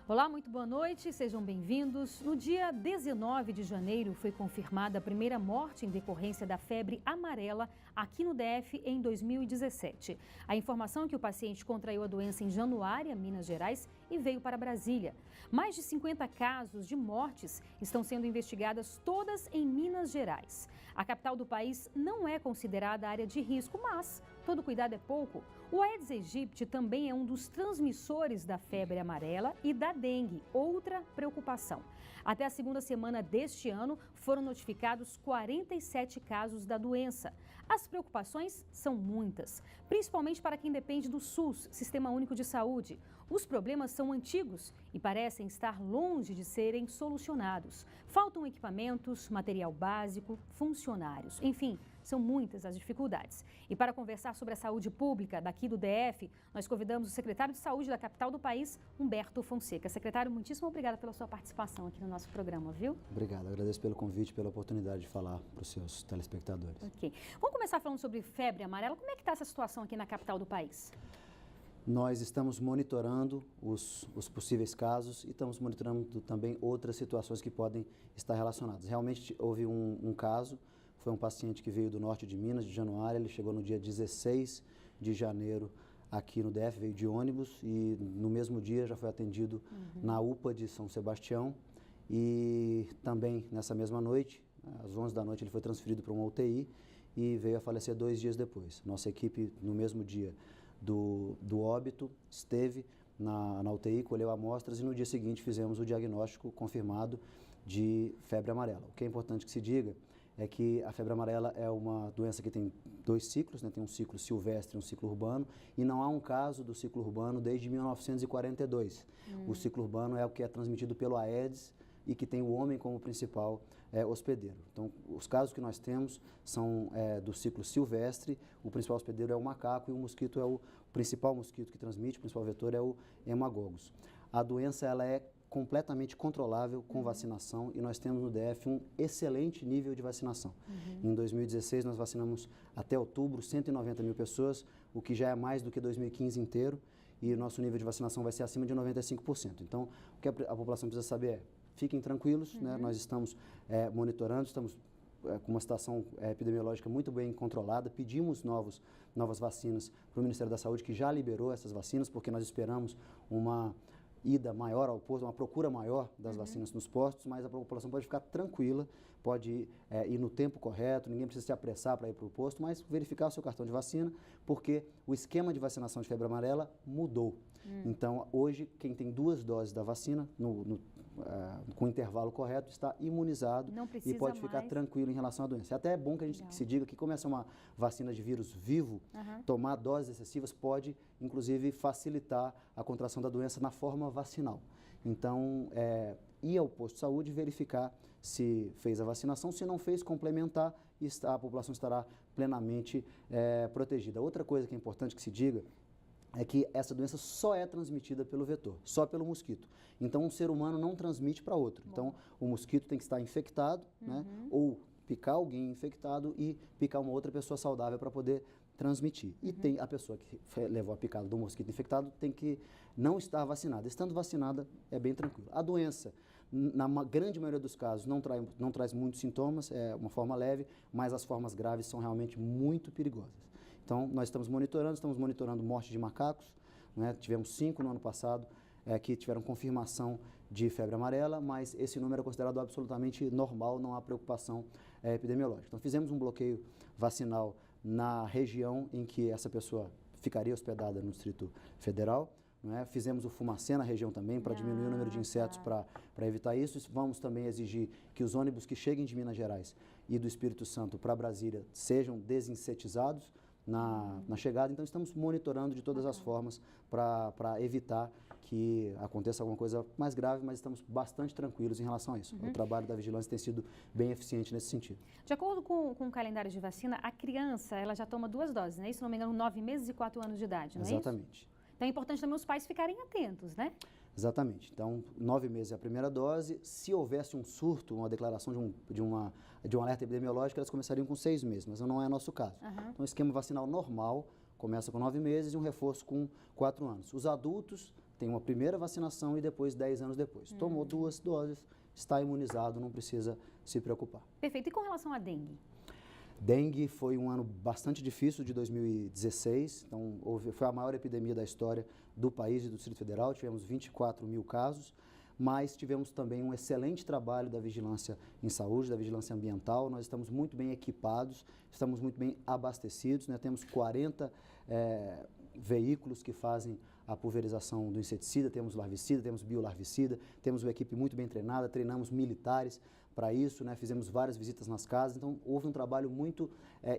Olá, muito boa noite, sejam bem-vindos. No dia 19 de janeiro foi confirmada a primeira morte em decorrência da febre amarela aqui no DF em 2017. A informação é que o paciente contraiu a doença em Januária, Minas Gerais, e veio para Brasília. Mais de 50 casos de mortes estão sendo investigadas todas em Minas Gerais. A capital do país não é considerada área de risco, mas todo cuidado é pouco. O Aedes aegypti também é um dos transmissores da febre amarela e da dengue, outra preocupação. Até a segunda semana deste ano, foram notificados 47 casos da doença. As preocupações são muitas, principalmente para quem depende do SUS, Sistema Único de Saúde. Os problemas são antigos e parecem estar longe de serem solucionados. Faltam equipamentos, material básico, funcionários, enfim, são muitas as dificuldades. E para conversar sobre a saúde pública daqui do DF, nós convidamos o secretário de Saúde da capital do país, Humberto Fonseca. Secretário, muitíssimo obrigada pela sua participação aqui no nosso programa, viu? Obrigado, agradeço pelo convite, pela oportunidade de falar para os seus telespectadores. Ok. Vamos começar falando sobre febre amarela. Como é que está essa situação aqui na capital do país? Nós estamos monitorando os possíveis casos e estamos monitorando também outras situações que podem estar relacionadas. Realmente houve um caso, foi um paciente que veio do norte de Minas, de Januária, ele chegou no dia 16 de janeiro aqui no DF, veio de ônibus e no mesmo dia já foi atendido na UPA de São Sebastião e também nessa mesma noite, às 11 da noite, ele foi transferido para uma UTI e veio a falecer 2 dias depois. Nossa equipe, no mesmo dia do óbito, esteve na UTI, colheu amostras e no dia seguinte fizemos o diagnóstico confirmado de febre amarela. O que é importante que se diga é que a febre amarela é uma doença que tem 2 ciclos, né? Tem um ciclo silvestre e um ciclo urbano, e não há um caso do ciclo urbano desde 1942. O ciclo urbano é o que é transmitido pelo Aedes e que tem o homem como principal hospedeiro. Então, os casos que nós temos são do ciclo silvestre, o principal hospedeiro é o macaco e o mosquito é o principal mosquito que transmite, o principal vetor é o hemagogos. A doença ela é completamente controlável com vacinação e nós temos no DF um excelente nível de vacinação. Em 2016 nós vacinamos até outubro 190 mil pessoas, o que já é mais do que 2015 inteiro e o nosso nível de vacinação vai ser acima de 95%. Então, o que a população precisa saber é, fiquem tranquilos, né? Nós estamos monitorando, estamos com uma situação epidemiológica muito bem controlada, pedimos novas vacinas para o Ministério da Saúde, que já liberou essas vacinas, porque nós esperamos uma ida maior ao posto, uma procura maior das vacinas nos postos, mas a população pode ficar tranquila, pode ir no tempo correto, ninguém precisa se apressar para ir para o posto, mas verificar o seu cartão de vacina, porque o esquema de vacinação de febre amarela mudou. Então, hoje, quem tem 2 doses da vacina, com o intervalo correto, está imunizado e pode ficar tranquilo em relação à doença. Até é bom que a gente se diga que, como essa é uma vacina de vírus vivo, tomar doses excessivas pode, inclusive, facilitar a contração da doença na forma vacinal. Então, ir ao posto de saúde, verificar se fez a vacinação, se não fez, complementar e a população estará plenamente protegida. Outra coisa que é importante que se diga é que essa doença só é transmitida pelo vetor, só pelo mosquito. Então, um ser humano não transmite para outro. Então, o mosquito tem que estar infectado, né, ou picar alguém infectado e picar uma outra pessoa saudável para poder transmitir. E tem a pessoa que levou a picada do mosquito infectado tem que não estar vacinada. Estando vacinada, é bem tranquilo. A doença, na grande maioria dos casos, não traz muitos sintomas, é uma forma leve, mas as formas graves são realmente muito perigosas. Então, nós estamos monitorando morte de macacos, né? Tivemos 5 no ano passado que tiveram confirmação de febre amarela, mas esse número é considerado absolutamente normal, não há preocupação epidemiológica. Então, fizemos um bloqueio vacinal na região em que essa pessoa ficaria hospedada no Distrito Federal. Fizemos o fumacê na região também para diminuir o número de insetos para evitar isso. Vamos também exigir que os ônibus que cheguem de Minas Gerais e do Espírito Santo para Brasília sejam desinsetizados na chegada. Então, estamos monitorando de todas as formas para evitar que aconteça alguma coisa mais grave, mas estamos bastante tranquilos em relação a isso. O trabalho da vigilância tem sido bem eficiente nesse sentido. De acordo com o calendário de vacina, a criança ela já toma 2 doses, né? Se não me engano, 9 meses e 4 anos de idade, não é isso? Exatamente. Então é importante também os pais ficarem atentos, né? Exatamente. Então, 9 meses é a primeira dose. Se houvesse um surto, uma declaração de um alerta epidemiológico, elas começariam com 6 meses, mas não é nosso caso. Então, o esquema vacinal normal começa com 9 meses e um reforço com 4 anos. Os adultos tem uma primeira vacinação e depois 10 anos depois. Tomou 2 doses, está imunizado, não precisa se preocupar. Perfeito. E com relação à dengue? Dengue foi um ano bastante difícil de 2016, então foi a maior epidemia da história do país e do Distrito Federal, tivemos 24 mil casos, mas tivemos também um excelente trabalho da vigilância em saúde, da vigilância ambiental, nós estamos muito bem equipados, estamos muito bem abastecidos, né? Temos 40 veículos que fazem a pulverização do inseticida, temos larvicida, temos biolarvicida, temos uma equipe muito bem treinada, treinamos militares para isso, né? Fizemos várias visitas nas casas, então houve um trabalho muito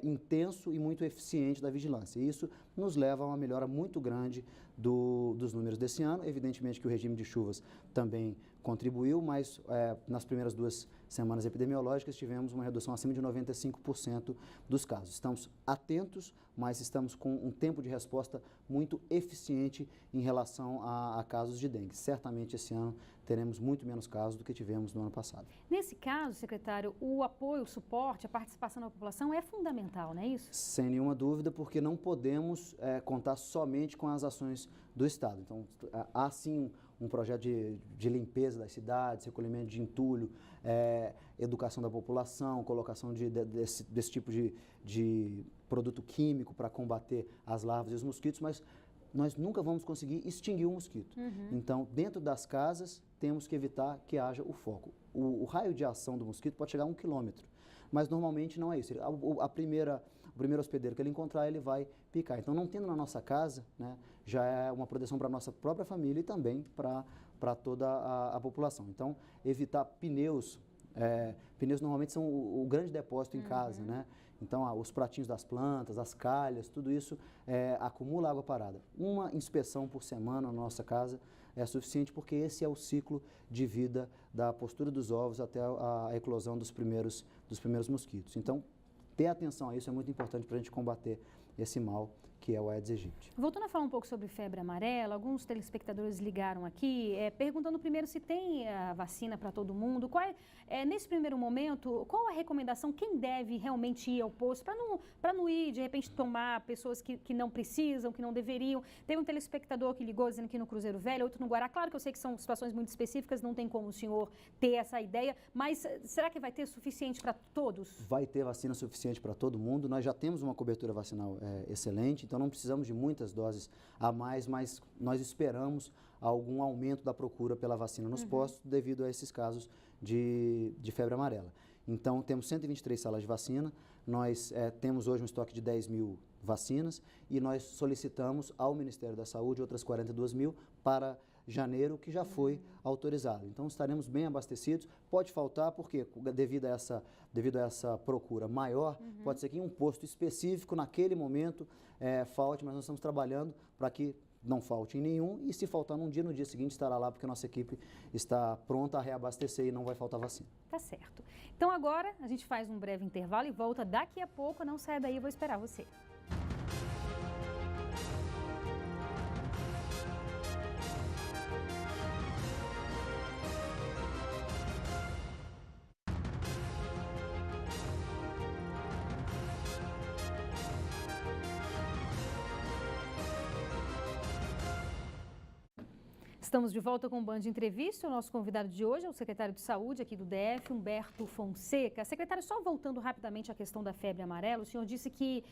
intenso e muito eficiente da vigilância. E isso nos leva a uma melhora muito grande dos números desse ano. Evidentemente que o regime de chuvas também contribuiu, mas nas primeiras 2 semanas epidemiológicas tivemos uma redução acima de 95% dos casos. Estamos atentos, mas estamos com um tempo de resposta muito eficiente em relação a casos de dengue. Certamente esse ano teremos muito menos casos do que tivemos no ano passado. Nesse caso, secretário, o apoio, o suporte, a participação da população é fundamental, não é isso? Sem nenhuma dúvida, porque não podemos contar somente com as ações do Estado. Então, há sim um projeto de limpeza das cidades, recolhimento de entulho, educação da população, colocação desse tipo de produto químico para combater as larvas e os mosquitos, mas nós nunca vamos conseguir extinguir o mosquito. Então, dentro das casas, temos que evitar que haja o foco. O raio de ação do mosquito pode chegar a 1 quilômetro, mas normalmente não é isso. O primeiro hospedeiro que ele encontrar, ele vai picar. Então, não tendo na nossa casa, né, já é uma proteção para a nossa própria família e também para toda a população. Então, evitar pneus. Pneus normalmente são o grande depósito em casa, né? Então, os pratinhos das plantas, as calhas, tudo isso acumula água parada. Uma inspeção por semana na nossa casa é suficiente, porque esse é o ciclo de vida da postura dos ovos até a eclosão dos primeiros mosquitos. Então, ter atenção a isso é muito importante para a gente combater esse mal que é o Aedes aegypti. Voltando a falar um pouco sobre febre amarela, alguns telespectadores ligaram aqui perguntando primeiro se tem a vacina para todo mundo. Nesse primeiro momento, qual a recomendação? Quem deve realmente ir ao posto para não ir, de repente, tomar pessoas que não precisam, que não deveriam? Teve um telespectador que ligou dizendo que no Cruzeiro Velho, outro no Guará. Claro que eu sei que são situações muito específicas, não tem como o senhor ter essa ideia, mas será que vai ter suficiente para todos? Vai ter vacina suficiente para todo mundo. Nós já temos uma cobertura vacinal excelente, então não precisamos de muitas doses a mais, mas nós esperamos algum aumento da procura pela vacina nos postos devido a esses casos de febre amarela. Então, temos 123 salas de vacina, nós temos hoje um estoque de 10 mil vacinas e nós solicitamos ao Ministério da Saúde outras 42 mil para janeiro, que já foi autorizado. Então, estaremos bem abastecidos. Pode faltar porque, devido a essa procura maior, pode ser que em um posto específico, naquele momento, falte, mas nós estamos trabalhando para que não falte em nenhum e, se faltar no dia seguinte estará lá, porque a nossa equipe está pronta a reabastecer e não vai faltar vacina. Tá certo. Então, agora, a gente faz um breve intervalo e volta daqui a pouco. Não saia daí, eu vou esperar você. Estamos de volta com o Band Entrevista. O nosso convidado de hoje é o secretário de Saúde aqui do DF, Humberto Fonseca. Secretário, só voltando rapidamente à questão da febre amarela, o senhor disse que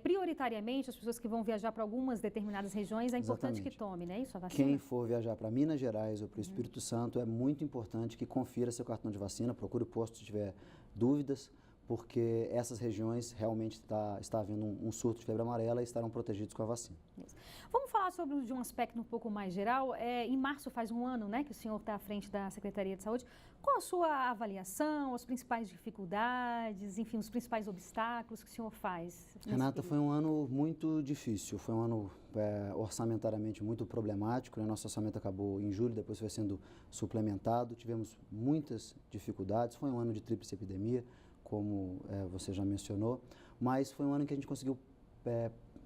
prioritariamente as pessoas que vão viajar para algumas determinadas regiões é importante que tome, né? Isso, a vacina? Quem for viajar para Minas Gerais ou para o Espírito Santo é muito importante que confira seu cartão de vacina, procure o posto se tiver dúvidas, porque essas regiões realmente está havendo um surto de febre amarela e estarão protegidos com a vacina. Isso. Vamos falar de um aspecto um pouco mais geral. Em março faz um ano, né, que o senhor está à frente da Secretaria de Saúde. Qual a sua avaliação, as principais dificuldades, enfim, os principais obstáculos que o senhor faz? Renata, foi um ano muito difícil, foi um ano orçamentariamente muito problemático, né? Nosso orçamento acabou em julho, depois foi sendo suplementado, tivemos muitas dificuldades, foi um ano de tríplice epidemia, como você já mencionou, mas foi um ano que a gente conseguiu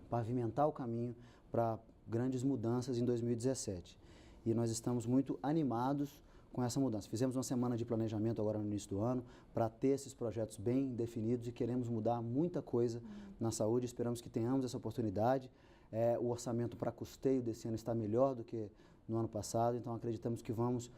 pavimentar o caminho para grandes mudanças em 2017. E nós estamos muito animados com essa mudança. Fizemos uma semana de planejamento agora no início do ano para ter esses projetos bem definidos e queremos mudar muita coisa na saúde. Esperamos que tenhamos essa oportunidade. O orçamento para custeio desse ano está melhor do no ano passado, então acreditamos que vamos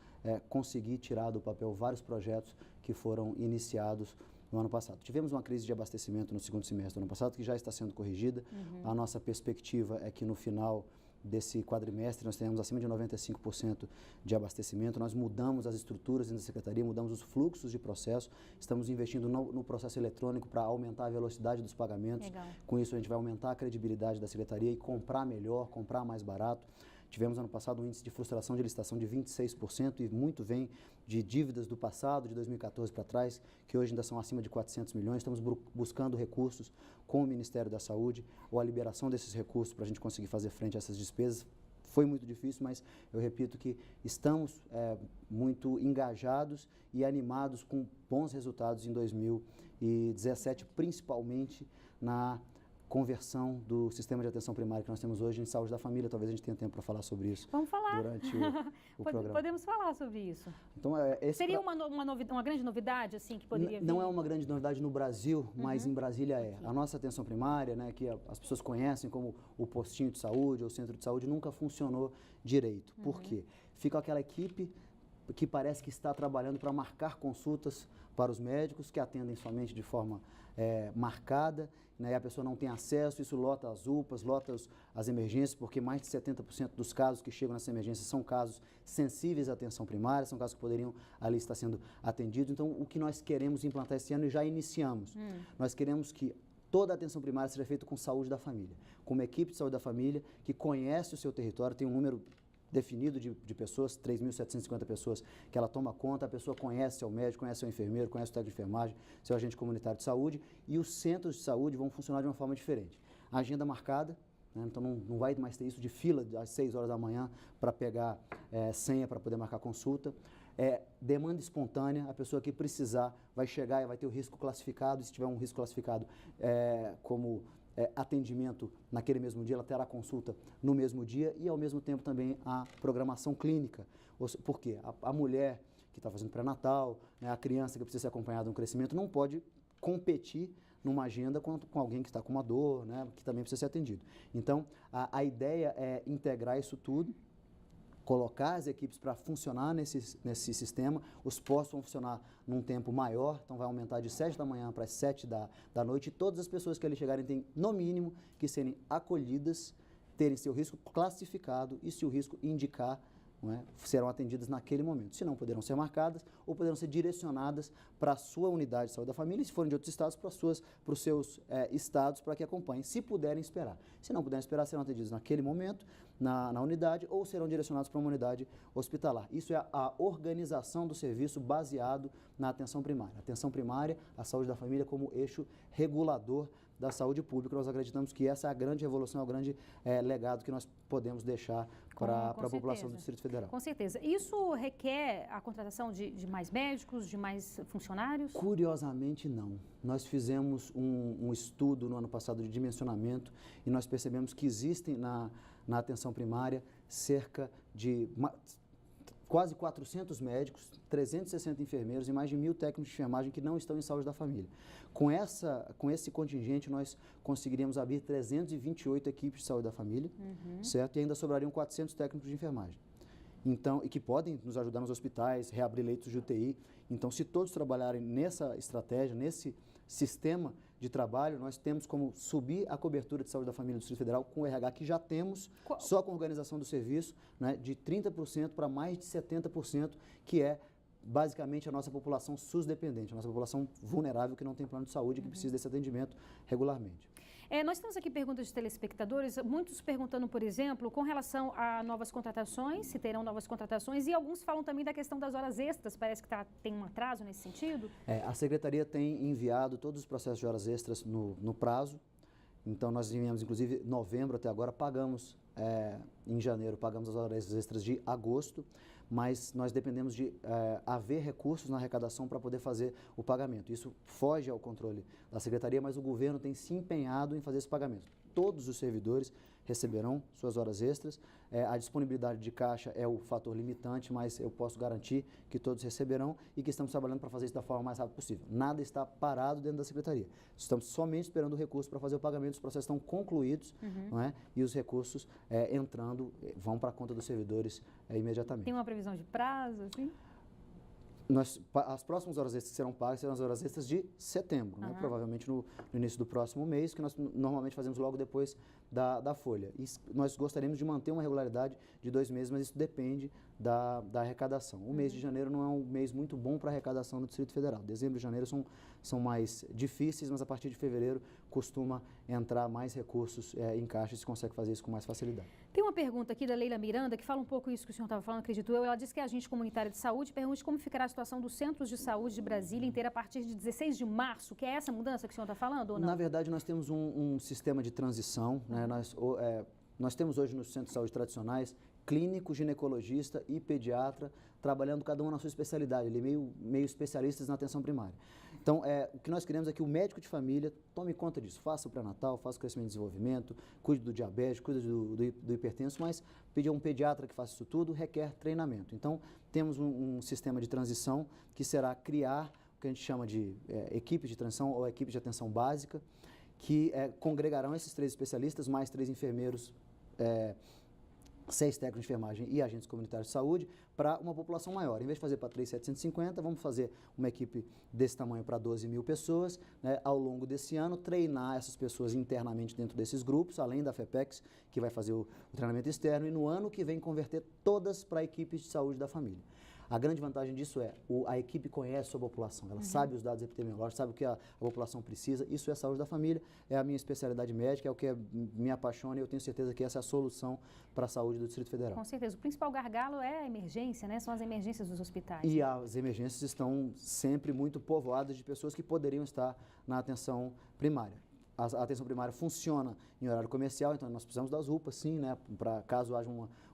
conseguir tirar do papel vários projetos que foram iniciados no ano passado. Tivemos uma crise de abastecimento no segundo semestre do ano passado, que já está sendo corrigida. A nossa perspectiva é que no final desse quadrimestre nós tenhamos acima de 95% de abastecimento. Nós mudamos as estruturas dentro da Secretaria, mudamos os fluxos de processo, estamos investindo no processo eletrônico para aumentar a velocidade dos pagamentos. Legal. Com isso a gente vai aumentar a credibilidade da Secretaria e comprar melhor, comprar mais barato. Tivemos ano passado um índice de frustração de licitação de 26% e muito vem de dívidas do passado, de 2014 para trás, que hoje ainda são acima de 400 milhões. Estamos buscando recursos com o Ministério da Saúde ou a liberação desses recursos para a gente conseguir fazer frente a essas despesas. Foi muito difícil, mas eu repito que estamos muito engajados e animados com bons resultados em 2017, principalmente na conversão do sistema de atenção primária que nós temos hoje em saúde da família. Talvez a gente tenha tempo para falar sobre isso. Vamos falar. Durante o programa. Podemos falar sobre isso. Então, seria uma grande novidade, assim, que poderia vir? Não é uma grande novidade no Brasil, mas em Brasília é. A nossa atenção primária, né, que as pessoas conhecem como o postinho de saúde ou o centro de saúde, nunca funcionou direito. Por quê? Fica aquela equipe que parece que está trabalhando para marcar consultas para os médicos, que atendem somente de forma marcada, né, e a pessoa não tem acesso, isso lota as UPAs, lota as emergências, porque mais de 70% dos casos que chegam nessas emergências são casos sensíveis à atenção primária, são casos que poderiam ali estar sendo atendidos. Então, o que nós queremos implantar esse ano e já iniciamos, nós queremos que toda a atenção primária seja feita com saúde da família, com uma equipe de saúde da família que conhece o seu território, tem um número definido de pessoas, 3.750 pessoas que ela toma conta, a pessoa conhece seu médico, conhece seu enfermeiro, conhece o técnico de enfermagem, seu agente comunitário de saúde, e os centros de saúde vão funcionar de uma forma diferente. A agenda marcada, né, então não vai mais ter isso de fila às 6 horas da manhã para pegar senha para poder marcar consulta. Demanda espontânea, a pessoa que precisar vai chegar e vai ter o risco classificado, e se tiver um risco classificado como atendimento naquele mesmo dia, ela terá consulta no mesmo dia e, ao mesmo tempo, também a programação clínica. Por quê? A mulher que está fazendo pré-natal, né, a criança que precisa ser acompanhada no crescimento, não pode competir numa agenda com alguém que está com uma dor, né, que também precisa ser atendido. Então, a ideia é integrar isso tudo, colocar as equipes para funcionar nesse sistema. Os postos vão funcionar num tempo maior, então vai aumentar de 7 da manhã para as 7 da noite. E todas as pessoas que ali chegarem têm, no mínimo, que serem acolhidas, terem seu risco classificado e, se o risco indicar, não é, serão atendidas naquele momento. Se não, poderão ser marcadas ou poderão ser direcionadas para a sua unidade de saúde da família, e se forem de outros estados, para os seus estados, para que acompanhem, se puderem esperar. Se não puderem esperar, serão atendidos naquele momento, na unidade, ou serão direcionados para uma unidade hospitalar. Isso é a organização do serviço baseado na atenção primária. A atenção primária, a saúde da família como eixo regulador da saúde pública. Nós acreditamos que essa é a grande revolução, é o grande legado que nós podemos deixar para a população do Distrito Federal. Com certeza. Isso requer a contratação de mais médicos, de mais funcionários? Curiosamente, não. Nós fizemos um estudo no ano passado de dimensionamento e nós percebemos que existem na atenção primária cerca de quase 400 médicos, 360 enfermeiros e mais de 1.000 técnicos de enfermagem que não estão em saúde da família. Com esse contingente, nós conseguiríamos abrir 328 equipes de saúde da família, certo? E ainda sobrariam 400 técnicos de enfermagem. Então, e que podem nos ajudar nos hospitais, reabrir leitos de UTI. Então, se todos trabalharem nessa estratégia, nesse sistema de trabalho, nós temos como subir a cobertura de saúde da família do Distrito Federal com o RH que já temos, só com a organização do serviço, né, de 30% para mais de 70%, que é basicamente a nossa população SUS-dependente, a nossa população vulnerável que não tem plano de saúde e que precisa desse atendimento regularmente. Nós temos aqui perguntas de telespectadores, muitos perguntando, por exemplo, com relação a novas contratações, se terão novas contratações, e alguns falam também da questão das horas extras, parece que tem um atraso nesse sentido? A Secretaria tem enviado todos os processos de horas extras no prazo, então nós enviamos, inclusive, novembro até agora, pagamos em janeiro, pagamos as horas extras de agosto, mas nós dependemos de haver recursos na arrecadação para poder fazer o pagamento. Isso foge ao controle da Secretaria, mas o governo tem se empenhado em fazer esse pagamento. todos os servidores receberão suas horas extras. A disponibilidade de caixa é o fator limitante, mas eu posso garantir que todos receberão e que estamos trabalhando para fazer isso da forma mais rápida possível. Nada está parado dentro da Secretaria. Estamos somente esperando o recurso para fazer o pagamento, os processos estão concluídos, não é? E os recursos entrando vão para a conta dos servidores imediatamente. Tem uma previsão de prazo, assim? As próximas horas extras que serão pagas serão as horas extras de setembro, né? Provavelmente no início do próximo mês, que nós normalmente fazemos logo depois da folha. E nós gostaríamos de manter uma regularidade de 2 meses, mas isso depende da arrecadação. O mês de janeiro não é um mês muito bom para a arrecadação no Distrito Federal. Dezembro e janeiro são mais difíceis, mas a partir de fevereiro costuma entrar mais recursos em caixa e se consegue fazer isso com mais facilidade. Tem uma pergunta aqui da Leila Miranda, que fala um pouco isso que o senhor estava falando, acredito eu. Ela disse que é agente comunitária de saúde, pergunta como ficará a situação dos centros de saúde de Brasília inteira a partir de 16 de março, que é essa mudança que o senhor está falando ou não? Na verdade, nós temos um sistema de transição, né? Nós temos hoje nos centros de saúde tradicionais clínico, ginecologista e pediatra, trabalhando cada um na sua especialidade, ali meio especialistas na atenção primária. Então, o que nós queremos é que o médico de família tome conta disso, faça o pré-natal, faça o crescimento e desenvolvimento, cuide do diabetes, cuide do hipertenso, mas pedir a um pediatra que faça isso tudo requer treinamento. Então, temos um sistema de transição que será criar o que a gente chama de equipe de transição ou equipe de atenção básica, que congregarão esses 3 especialistas, mais 3 enfermeiros, 6 técnicos de enfermagem e agentes comunitários de saúde para uma população maior. Em vez de fazer para 3.750, vamos fazer uma equipe desse tamanho para 12 mil pessoas, né, ao longo desse ano, treinar essas pessoas internamente dentro desses grupos, além da FEPEX, que vai fazer o treinamento externo, e no ano que vem converter todas para equipes de saúde da família. A grande vantagem disso a equipe conhece a sua população, ela sabe os dados epidemiológicos, sabe o que a população precisa, isso é saúde da família, é a minha especialidade médica, é o que me apaixona e eu tenho certeza que essa é a solução para a saúde do Distrito Federal. Com certeza. O principal gargalo é a emergência, né? São as emergências dos hospitais. E as emergências estão sempre muito povoadas de pessoas que poderiam estar na atenção primária. A atenção primária funciona em horário comercial, então nós precisamos das UPAs, sim, né, para caso haja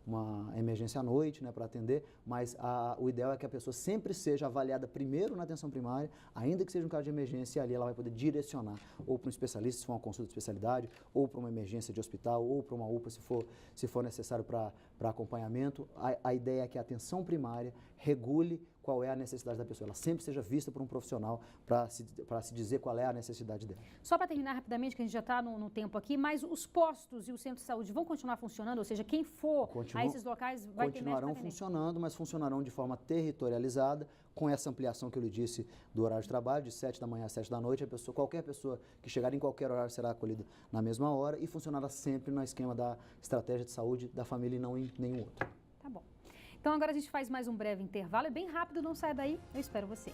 uma emergência à noite, né, para atender, mas o ideal é que a pessoa sempre seja avaliada primeiro na atenção primária, ainda que seja um caso de emergência, e ali ela vai poder direcionar ou para um especialista, se for uma consulta de especialidade, ou para uma emergência de hospital, ou para uma UPA, se for necessário para acompanhamento. A ideia é que a atenção primária regule qual é a necessidade da pessoa, ela sempre seja vista por um profissional para se dizer qual é a necessidade dela. Só para terminar rapidamente, que a gente já está no tempo aqui, mas os postos e o centro de saúde vão continuar funcionando? Ou seja, quem for a esses locais vai ter médico? Continuarão funcionando, mas funcionarão de forma territorializada, com essa ampliação que eu lhe disse do horário de trabalho, de 7 da manhã às 7 da noite, qualquer pessoa que chegar em qualquer horário será acolhida na mesma hora e funcionará sempre no esquema da estratégia de saúde da família e não em nenhum outro. Tá bom. Então agora a gente faz mais um breve intervalo, é bem rápido, não sai daí, eu espero você.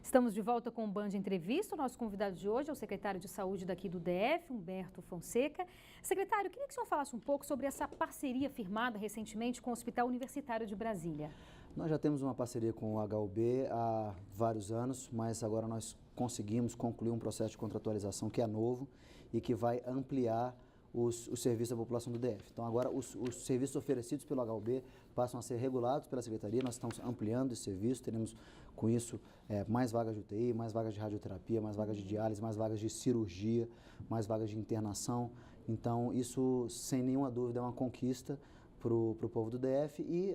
Estamos de volta com o Band Entrevista. O nosso convidado de hoje é o secretário de Saúde daqui do DF, Humberto Fonseca. Secretário, eu queria que o senhor falasse um pouco sobre essa parceria firmada recentemente com o Hospital Universitário de Brasília. Nós já temos uma parceria com o HUB há vários anos, mas agora nós conseguimos concluir um processo de contratualização que é novo e que vai ampliar os serviços da população do DF. Então, agora, os serviços oferecidos pelo HUB passam a ser regulados pela Secretaria, nós estamos ampliando esse serviço, teremos, com isso, mais vagas de UTI, mais vagas de radioterapia, mais vagas de diálise, mais vagas de cirurgia, mais vagas de internação. Então, isso, sem nenhuma dúvida, é uma conquista para o povo do DF e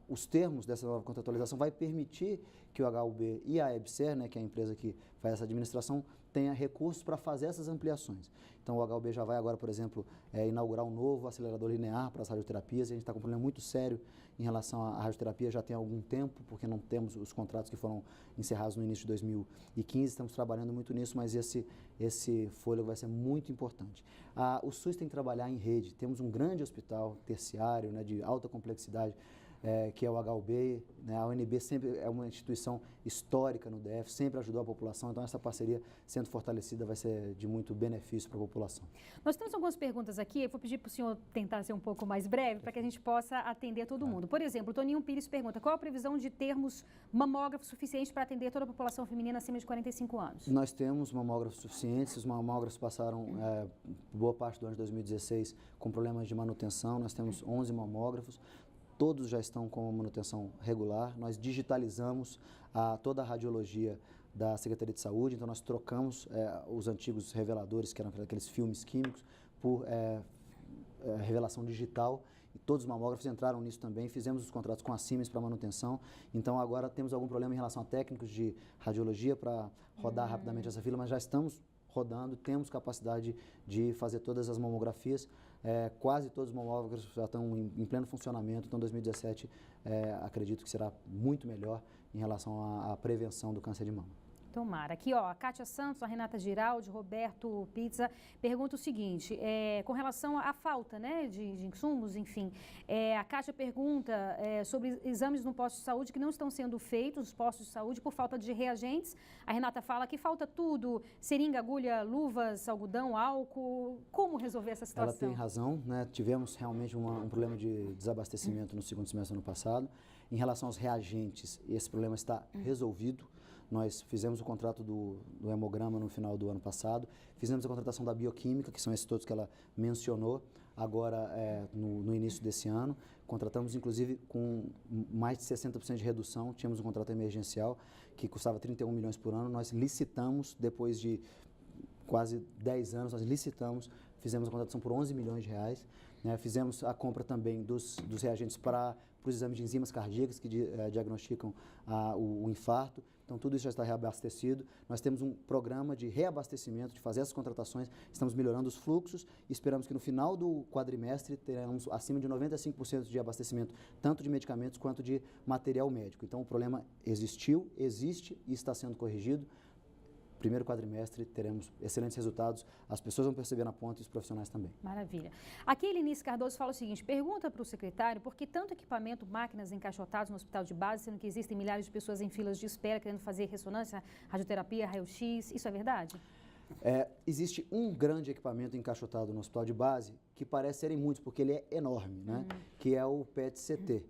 os termos dessa nova contratualização vai permitir que o HUB e a EBSER, né, que é a empresa que faz essa administração, tenha recursos para fazer essas ampliações. Então, o HUB já vai agora, por exemplo, inaugurar um novo acelerador linear para as radioterapias. A gente está com um problema muito sério em relação à radioterapia já tem algum tempo, porque não temos os contratos que foram encerrados no início de 2015. Estamos trabalhando muito nisso, mas esse fôlego vai ser muito importante. O SUS tem que trabalhar em rede. Temos um grande hospital terciário, né, de alta complexidade, que é o HUB, né? A UNB sempre é uma instituição histórica no DF, sempre ajudou a população, então essa parceria sendo fortalecida vai ser de muito benefício para a população. Nós temos algumas perguntas aqui, eu vou pedir para o senhor tentar ser um pouco mais breve, para que a gente possa atender todo mundo. Por exemplo, o Toninho Pires pergunta, qual a previsão de termos mamógrafos suficientes para atender toda a população feminina acima de 45 anos? Nós temos mamógrafos suficientes, os mamógrafos passaram boa parte do ano de 2016 com problemas de manutenção, nós temos 11 mamógrafos, todos já estão com manutenção regular, nós digitalizamos toda a radiologia da Secretaria de Saúde, então nós trocamos os antigos reveladores, que eram aqueles filmes químicos, por revelação digital, e todos os mamógrafos entraram nisso também, fizemos os contratos com a Siemens para manutenção, então agora temos algum problema em relação a técnicos de radiologia para rodar rapidamente essa fila, mas já estamos rodando, temos capacidade de fazer todas as mamografias, quase todos os mamógrafos já estão em pleno funcionamento, então 2017 acredito que será muito melhor em relação à prevenção do câncer de mama. Tomara. Aqui, ó, a Kátia Santos, a Renata Giraldi, Roberto Pizza, pergunta o seguinte, com relação à falta, né, de insumos, enfim, a Kátia pergunta sobre exames no posto de saúde que não estão sendo feitos, nos postos de saúde, por falta de reagentes. A Renata fala que falta tudo, seringa, agulha, luvas, algodão, álcool. Como resolver essa situação? Ela tem razão, né, tivemos realmente um problema de desabastecimento no segundo semestre do ano passado. Em relação aos reagentes, esse problema está resolvido. Nós fizemos o contrato do hemograma no final do ano passado, fizemos a contratação da bioquímica, que são esses todos que ela mencionou, agora no início desse ano. Contratamos, inclusive, com mais de 60% de redução, tínhamos um contrato emergencial que custava 31 milhões por ano, nós licitamos, depois de quase 10 anos, nós licitamos, fizemos a contratação por 11 milhões de reais, né? Fizemos a compra também dos reagentes para os exames de enzimas cardíacas que diagnosticam o infarto. Então, tudo isso já está reabastecido. Nós temos um programa de reabastecimento, de fazer essas contratações, estamos melhorando os fluxos e esperamos que no final do quadrimestre teremos acima de 95% de abastecimento, tanto de medicamentos quanto de material médico. Então, o problema existiu, existe e está sendo corrigido. Primeiro quadrimestre teremos excelentes resultados, as pessoas vão perceber na ponta e os profissionais também. Maravilha. Aqui, Elinice Cardoso fala o seguinte, pergunta para o secretário por que tanto equipamento, máquinas encaixotadas no hospital de base, sendo que existem milhares de pessoas em filas de espera querendo fazer ressonância, radioterapia, raio-x, isso é verdade? Existe um grande equipamento encaixotado no hospital de base, que parece serem muitos, porque ele é enorme, né? Que é o PET-CT.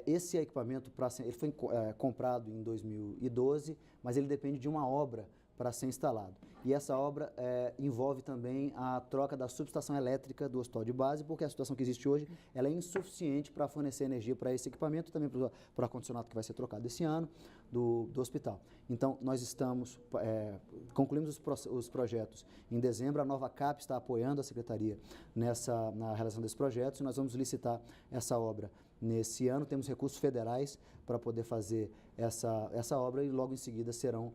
Esse equipamento, ele foi comprado em 2012, mas ele depende de uma obra para ser instalado. E essa obra envolve também a troca da subestação elétrica do hospital de base, porque a situação que existe hoje ela é insuficiente para fornecer energia para esse equipamento, também para o ar-condicionado que vai ser trocado esse ano do hospital. Então, nós concluímos os projetos em dezembro, a nova CAP está apoiando a Secretaria na realização desses projetos, e nós vamos licitar essa obra nesse ano, temos recursos federais para poder fazer essa obra e logo em seguida serão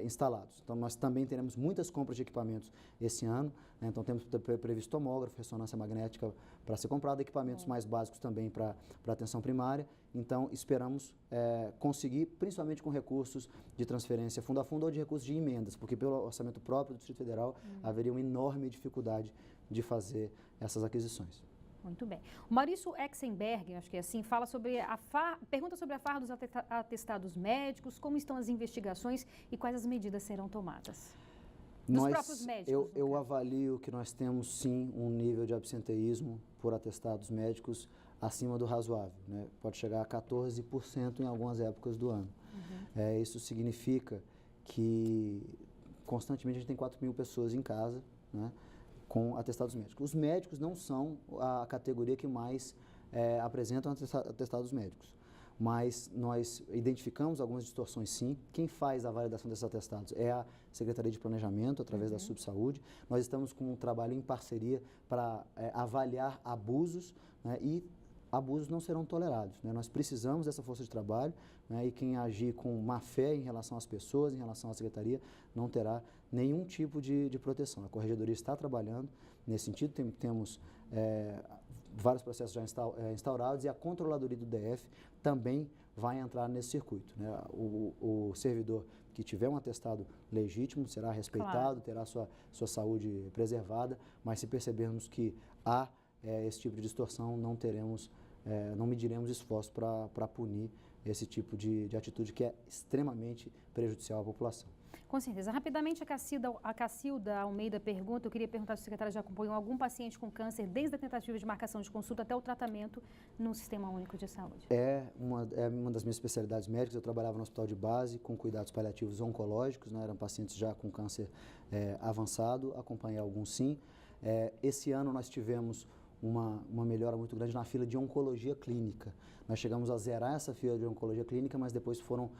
instalados. Então, nós também teremos muitas compras de equipamentos esse ano, né? Então, temos previsto tomógrafo, ressonância magnética para ser comprado, equipamentos mais básicos também para atenção primária. Então, esperamos conseguir, principalmente com recursos de transferência fundo a fundo ou de recursos de emendas, porque pelo orçamento próprio do Distrito Federal haveria uma enorme dificuldade de fazer essas aquisições. Muito bem. O Maurício Exenberg, acho que é assim, fala sobre pergunta sobre a farra dos atestados médicos, como estão as investigações e quais as medidas serão tomadas. Dos próprios médicos. Eu avalio que nós temos sim um nível de absenteísmo por atestados médicos acima do razoável, né? Pode chegar a 14% em algumas épocas do ano. Isso significa que constantemente a gente tem 4 mil pessoas em casa, né, com atestados médicos. Os médicos não são a categoria que mais apresentam atestados médicos, mas nós identificamos algumas distorções sim. Quem faz a validação desses atestados é a Secretaria de Planejamento, através da Subsaúde. Nós estamos com um trabalho em parceria para avaliar abusos, né, e abusos não serão tolerados, né? Nós precisamos dessa força de trabalho, né, e quem agir com má fé em relação às pessoas, em relação à Secretaria, não terá nenhum tipo de proteção. A Corregedoria está trabalhando nesse sentido, temos vários processos já instaurados e a Controladoria do DF também vai entrar nesse circuito, né? O servidor que tiver um atestado legítimo será respeitado, terá sua saúde preservada, mas se percebermos que há esse tipo de distorção, não teremos não mediremos esforço para punir esse tipo de atitude que é extremamente prejudicial à população. Com certeza. Rapidamente, a Cacilda Almeida pergunta, eu queria perguntar se o secretário já acompanhou algum paciente com câncer desde a tentativa de marcação de consulta até o tratamento no Sistema Único de Saúde. É uma das minhas especialidades médicas. Eu trabalhava no hospital de base com cuidados paliativos oncológicos, né? Eram pacientes já com câncer avançado, acompanhei alguns sim. Esse ano nós tivemos uma melhora muito grande na fila de oncologia clínica. Nós chegamos a zerar essa fila de oncologia clínica, mas depois foram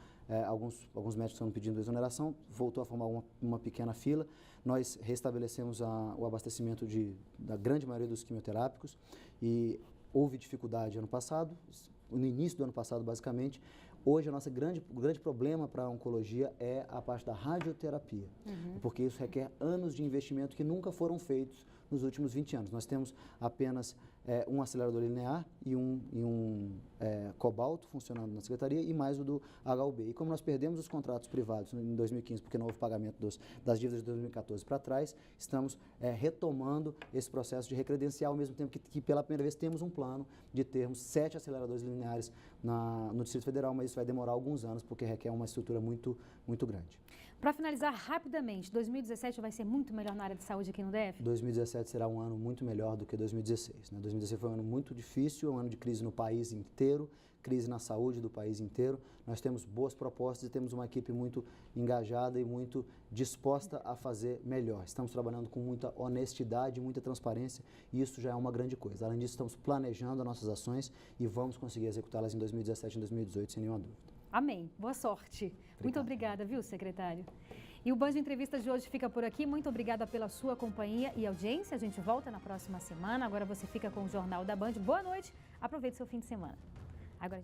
alguns médicos foram pedindo exoneração, voltou a formar uma pequena fila. Nós restabelecemos o abastecimento da grande maioria dos quimioterápicos e houve dificuldade ano passado, no início do ano passado basicamente. Hoje, o grande problema para a oncologia é a parte da radioterapia, porque isso requer anos de investimento que nunca foram feitos nos últimos 20 anos. Nós temos apenas um acelerador linear e um cobalto funcionando na secretaria e mais o do HUB. E como nós perdemos os contratos privados em 2015, porque não houve pagamento das dívidas de 2014 para trás, estamos retomando esse processo de recredenciar, ao mesmo tempo que pela primeira vez temos um plano de termos 7 aceleradores lineares no Distrito Federal, mas isso vai demorar alguns anos, porque requer uma estrutura muito, muito grande. Para finalizar rapidamente, 2017 vai ser muito melhor na área de saúde aqui no DF? 2017 será um ano muito melhor do que 2016. Né? 2016 foi um ano muito difícil, um ano de crise no país inteiro, crise na saúde do país inteiro. Nós temos boas propostas e temos uma equipe muito engajada e muito disposta a fazer melhor. Estamos trabalhando com muita honestidade, muita transparência e isso já é uma grande coisa. Além disso, estamos planejando as nossas ações e vamos conseguir executá-las em 2017 e 2018, sem nenhuma dúvida. Amém. Boa sorte. Obrigado. Muito obrigada, viu, secretário? E o Band de Entrevistas de hoje fica por aqui. Muito obrigada pela sua companhia e audiência. A gente volta na próxima semana. Agora você fica com o Jornal da Band. Boa noite. Aproveite seu fim de semana. Agora